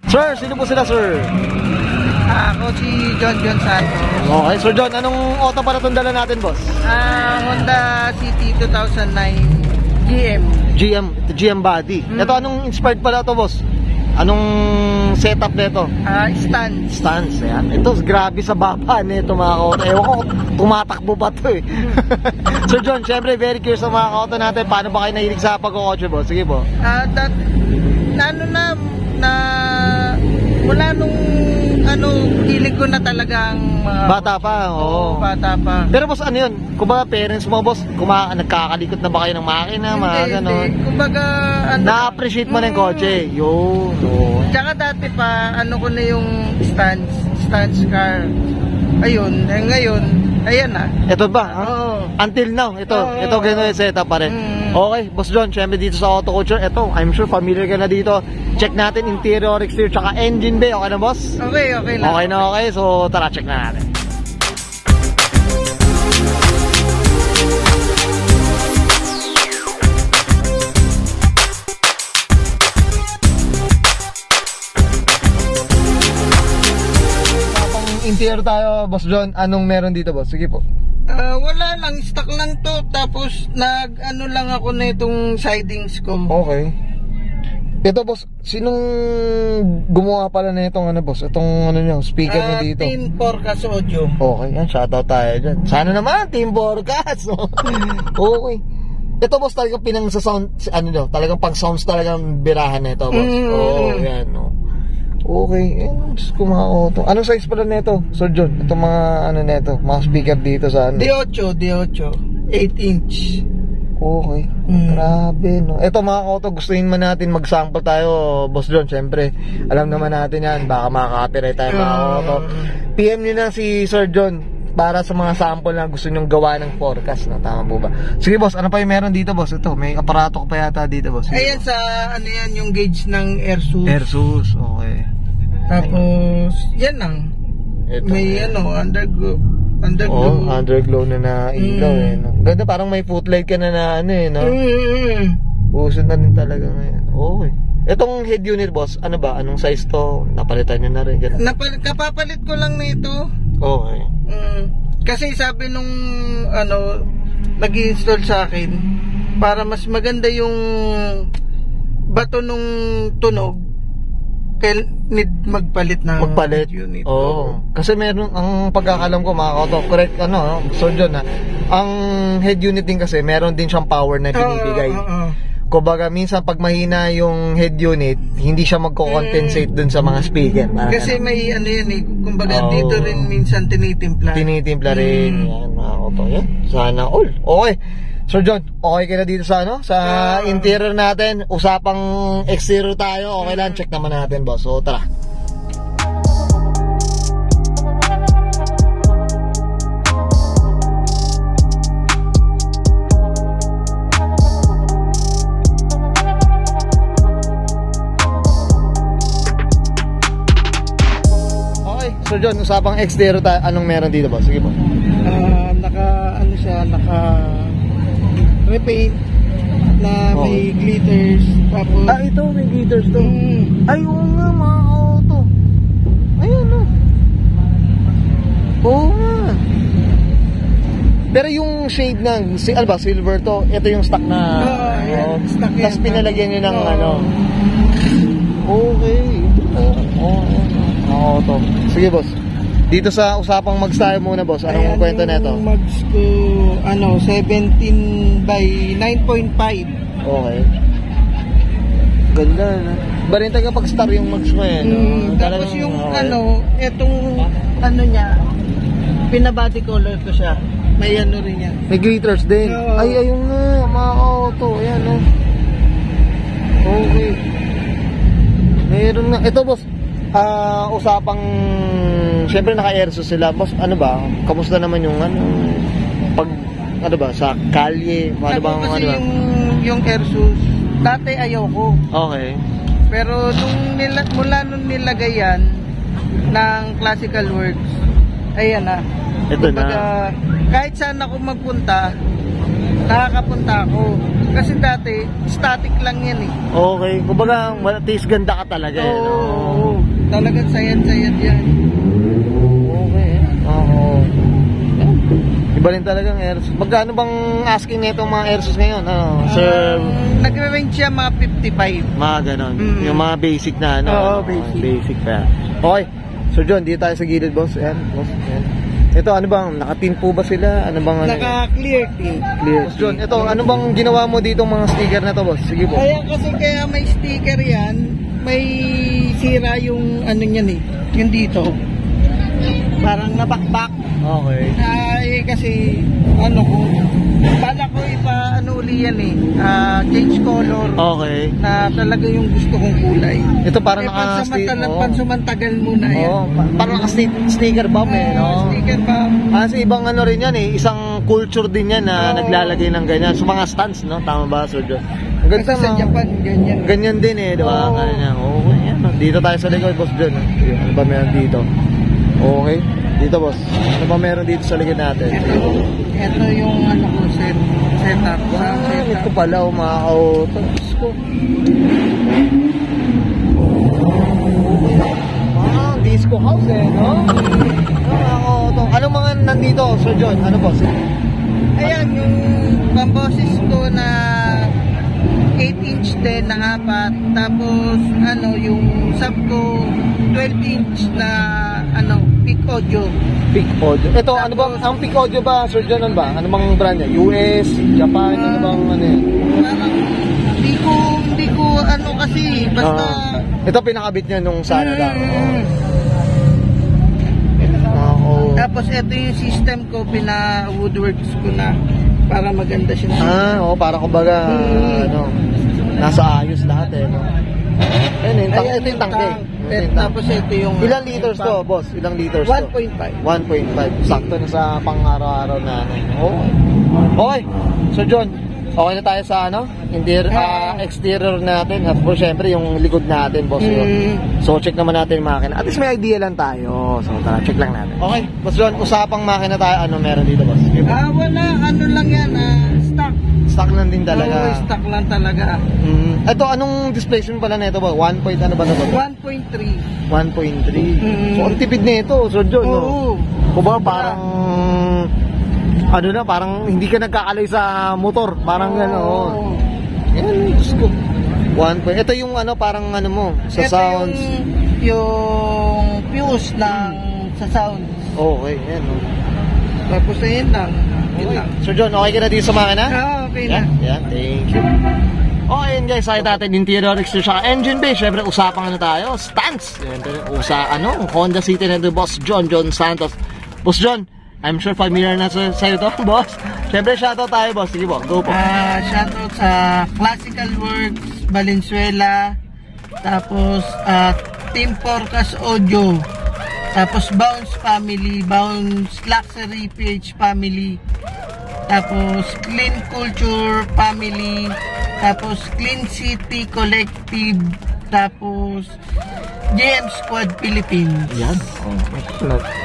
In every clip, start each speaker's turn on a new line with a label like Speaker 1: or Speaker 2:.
Speaker 1: Sir, sino po sila, sir?
Speaker 2: Ako si John Santos.
Speaker 1: Okay, Sir John, anong auto para itong dala natin, boss?
Speaker 2: Honda City 2009 GM body.
Speaker 1: Ito, anong inspired pala ito, boss? Anong setup nito?
Speaker 2: Stance.
Speaker 1: Ayan. Ito, grabe sa baba nito mga auto. Ewan ko, tumatakbo pa ito eh. Sir John, syempre, very curious sa mga auto natin. Paano ba kayo nahilig sa pagkakotse, boss? Sige po.
Speaker 2: Mula nung hilig ko na talagang
Speaker 1: bata pa, oo.
Speaker 2: Bata pa.
Speaker 1: Pero boss, ano yun? Kumbaga parents mo, boss, nagkakalikot na ba kayo ng makina?
Speaker 2: Hindi. Kumbaga,
Speaker 1: na-appreciate mo na yung kotse. Yun.
Speaker 2: Tsaka dati pa, ko na yung stance car. Ayun, ngayon, ayan na.
Speaker 1: Ito ba?
Speaker 2: Oo.
Speaker 1: Until now, ito gano'n yung setup pa rin. Okay, Boss John, syempre dito sa Auto Culture, ito, I'm sure familiar ka na dito. Check natin interior, exterior, tsaka engine bay. Okay na, boss?
Speaker 2: Okay lang.
Speaker 1: Okay. So, tara, check na natin. Interior tayo, Boss John. Anong meron dito, boss? Sige po.
Speaker 2: Wala lang, stock lang to. Tapos lang ako na itong sidings ko.
Speaker 1: Okay. Ito, boss, sinong gumawa pala na itong boss? Itong nyo, speaker nyo dito?
Speaker 2: Team Porcas Audio.
Speaker 1: Okay, yan, shoutout tayo dyan. Sana naman, Team Porcas. Okay. Ito, boss, talagang pinang sa sound, talagang pang sounds talagang birahan na ito, boss. Yan, okay, just kumao to. Anong size pala nito, Sir John? Itong mga neto, mga speaker dito sa
Speaker 2: D8, 8-inch.
Speaker 1: Okay. Grabe, no. Ito mga auto, gustuhin man natin mag-sample tayo, Boss John, syempre. Alam naman natin yan, baka makaka-copyright tayo mga auto. PM nyo na si Sir John para sa mga sample na gusto nyong gawa ng forecast na, tama po ba? Sige, boss, ano pa yung meron dito, boss? Ito, may aparato ko pa yata dito, boss.
Speaker 2: Ayan sa, yung gauge ng AirSUS.
Speaker 1: Okay.
Speaker 2: Tapos, yan lang.
Speaker 1: Ito,
Speaker 2: may underglow.
Speaker 1: Underglow na ilaw no? Ganda, parang may footlight ka na no? Usod na din talaga ngayon. Okay. Itong head unit, boss, ano ba? Anong size to? Napalitan nyo na rin?
Speaker 2: Kapapalit ko lang na ito.
Speaker 1: Okay.
Speaker 2: Kasi sabi nung nag-install sa akin, para mas maganda yung bato nung tunog, need magpalit ng unit. Kasi meron, ang pagkakalam ko mga auto, correct, so John, ang head unit din kasi meron din siyang power na binibigay. Kumbaga minsan pag mahina yung head unit, hindi siya magko-compensate dun sa mga speaker. Kasi may kumbaga dito rin minsan tinitimpla
Speaker 1: rin. Yan mga auto, yan. Sana all. Okay. Sir John, okay ka na dito sa sa interior natin? Usapang exterior tayo, okay lang, check naman natin, boss. So, tara. Okay, Sir John, usapang exterior tayo. Anong meron dito, boss? Sige po.
Speaker 2: Repaint na may glitters. Tapos
Speaker 1: ito may glitters to. Ay, oo nga mga auto. Ayun oo nga. Pero yung shade ng silver to, ito yung stock na
Speaker 2: stock yan.
Speaker 1: Tapos pinalagyan nyo ng okay. Auto. Sige, boss. Dito sa usapang mags tayo muna, boss. Anong kwento nito?
Speaker 2: Mags ko, 17 by 9.5.
Speaker 1: Okay. Ganda, no? Barinta kapag star yung mags mo
Speaker 2: tapos yung etong niya, pinabody color ko siya. May rin yan.
Speaker 1: May glitters din. Ay, ayun nga, mga auto. Ayan, Okay. Meron nga. Ito, boss. Usapang syempre naka-AirSUS sila, boss. Kamusta naman yung sa kalye,
Speaker 2: yung AirSUS dati ayaw ko.
Speaker 1: Okay.
Speaker 2: Pero mula nung nilagay yan ng Classical Works, ayan na.
Speaker 1: Ito na.
Speaker 2: Kahit saan ako magpunta, nakakapunta ako. Kasi dati, static lang yan
Speaker 1: Okay. Kumbaga, ganda ka talaga.
Speaker 2: Talagang sayad-sayad yan.
Speaker 1: Okay. Oo. Iba rin talagang Airsus. Magkano bang asking nito mga Airsus ngayon? Ano, sir?
Speaker 2: Nagre-range siya mga 55.
Speaker 1: Mga ganon. Yung mga basic na ano.
Speaker 2: Oo, basic.
Speaker 1: Basic pa. Okay. So John, dito tayo sa gilid, boss. Ayan, boss. Ayan. Ito, ano bang, naka-tin po ba sila? Ano bang ano?
Speaker 2: Naka-clear tin.
Speaker 1: Clear. Boss John, ito, ano bang ginawa mo dito mga sticker na to, boss? Sige po.
Speaker 2: Kaya may sticker yan, may sira yung ano niyan eh. Yung dito. Parang nabakbak.
Speaker 1: Okay.
Speaker 2: Kasi ano ko, bala ko uli yan eh. Change color.
Speaker 1: Okay.
Speaker 2: Na talaga yung gusto kong kulay.
Speaker 1: Ito parang
Speaker 2: pansumantagal muna yan.
Speaker 1: Parang naka-sticker bomb eh, no?
Speaker 2: Sticker bomb.
Speaker 1: Kasi ibang ano rin yan eh, isang culture din yan na naglalagay ng ganyan. So mga stands, no? Tama ba, Sir John?
Speaker 2: Kasi sa Japan, ganyan.
Speaker 1: Ganyan din eh, di ba? Ganyan. Okay, yan. Dito tayo sa likod, Boss John. Ano ba meron dito? Okay. Dito, boss. Ano ba meron dito sa likod natin?
Speaker 2: Ito yung ano ko, setup.
Speaker 1: Ito pala, mga ka-auto. Diyos ko. Disco house eh, no? Mga ka-auto. Anong mga nandito, Sir John? Ano, boss?
Speaker 2: Ayan, yung pamboses ko na 8-inch din na 4. Tapos, yung sub ko 12-inch na, Peak Audio.
Speaker 1: Peak Audio. Ito, ano ba, ang Peak Audio ba, Sir John, ano ba? Ano bang brand niya? US, Japan, ano bang ano yan?
Speaker 2: Hindi ko, kasi, basta...
Speaker 1: ito pinakabit niya nung sana lang.
Speaker 2: Tapos, ito yung system ko, pina-woodworks ko na, para maganda siya.
Speaker 1: Para kumbaga, nasa ayos lahat eh, no? Ito yung tangke.
Speaker 2: Tapos ito yung...
Speaker 1: Ilang liters to, boss? Ilang liters to?
Speaker 2: 1.5.
Speaker 1: 1.5. Sakto na sa pang-araw-araw na Okay. So John, okay na tayo sa exterior natin. At po syempre yung likod natin, boss. So check naman natin yung makina. At least may idea lang tayo. So tara, check lang natin. Okay, boss John, usapang makina tayo. Ano meron dito, boss?
Speaker 2: Wala, lang yan, stock.
Speaker 1: Stock lang din talaga.
Speaker 2: Stock lang talaga.
Speaker 1: Ito, anong displacement pala nito ba? 1 point ano ba na ba?
Speaker 2: 1.3.
Speaker 1: 1.3. So, ang tipid nito, Sir John, no? Kumbaga parang parang hindi ka nagkakalay sa motor. Parang gano'n. Yan, Diyos ko. 1 point. Ito yung parang mo, sa ito sounds.
Speaker 2: Yung fuse ng sa sounds.
Speaker 1: Okay, yan.
Speaker 2: Tapos ayun lang.
Speaker 1: Sir John, okay ka na dito sa makina?
Speaker 2: Okay na.
Speaker 1: Yan, thank you. Okay, yun guys, sakit natin interior, exterior, saka engine bay. Siyempre, usapang tayo, stance. Honda City na ito, Boss John Santos. Boss John, I'm sure familiar na sa'yo ito, boss. Siyempre, shoutout tayo, boss. Sige po, go po.
Speaker 2: Shoutout sa Classical Works, Valenzuela. Tapos, Team Porcas Audio. Tapos, Bounce Family, Bounce Luxury PH Family. Tapos, Clean Culture Family. Tapos, Clean City Collective. Tapos, JM Squad Philippines.
Speaker 1: Yan.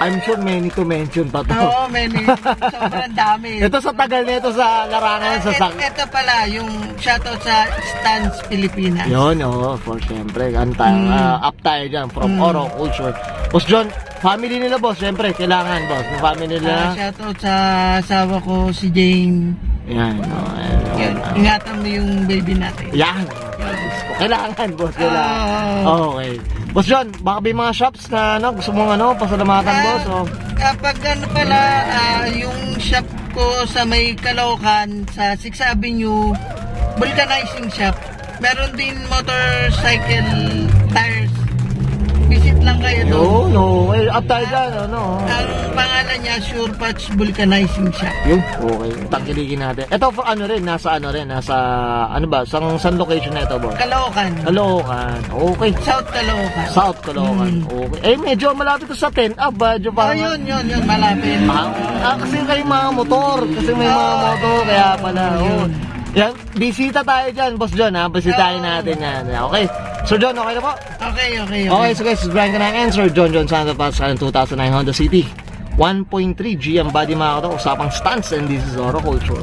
Speaker 1: I'm sure many to mention pa to.
Speaker 2: Oo, many. Sobrang dami.
Speaker 1: Ito sa tagal nito sa larangan sa
Speaker 2: ito pala, yung shoutout sa Stance Pilipinas.
Speaker 1: Yun, for siyempre. Up tayo dyan from Oro Culture. Boss John, family nila, boss. Siyempre, kailangan, boss. Yung family nila.
Speaker 2: Shoutout sa asawa ko, si Jane.
Speaker 1: Yan,
Speaker 2: ingatan mo yung baby natin.
Speaker 1: Yan. Kailangan, boss. Okay. Boss John, baka may mga shops na gusto mong pasalamatan, boss?
Speaker 2: Kapag yung shop ko sa may Caloocan, sa 6th Avenue, vulcanizing shop. Meron din motorcycle tires. Visit lang kayo doon.
Speaker 1: Up tayo dyan,
Speaker 2: Ang pangalan niya, Sure Patch Vulcanizing Shop.
Speaker 1: Yun, okay. Tangkiligin natin. Ito, nasa saan location na ito, boss?
Speaker 2: Caloocan.
Speaker 1: Okay.
Speaker 2: South Caloocan.
Speaker 1: Okay. Medyo malapit to sa 10 up, medyo parang...
Speaker 2: Yun, malapit.
Speaker 1: Kasi kayo mga motor. Kaya pala, Yan, bisita tayo dyan, Boss John, bisitahin natin yan. Okay. Sir John, okay na po?
Speaker 2: Okay.
Speaker 1: Okay, so guys, Brian Canang and Sir John Santos para sa 2009 Honda City 1.3 GM body mga kato, usapang stance, and this is Oro Culture.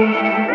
Speaker 1: Thank you.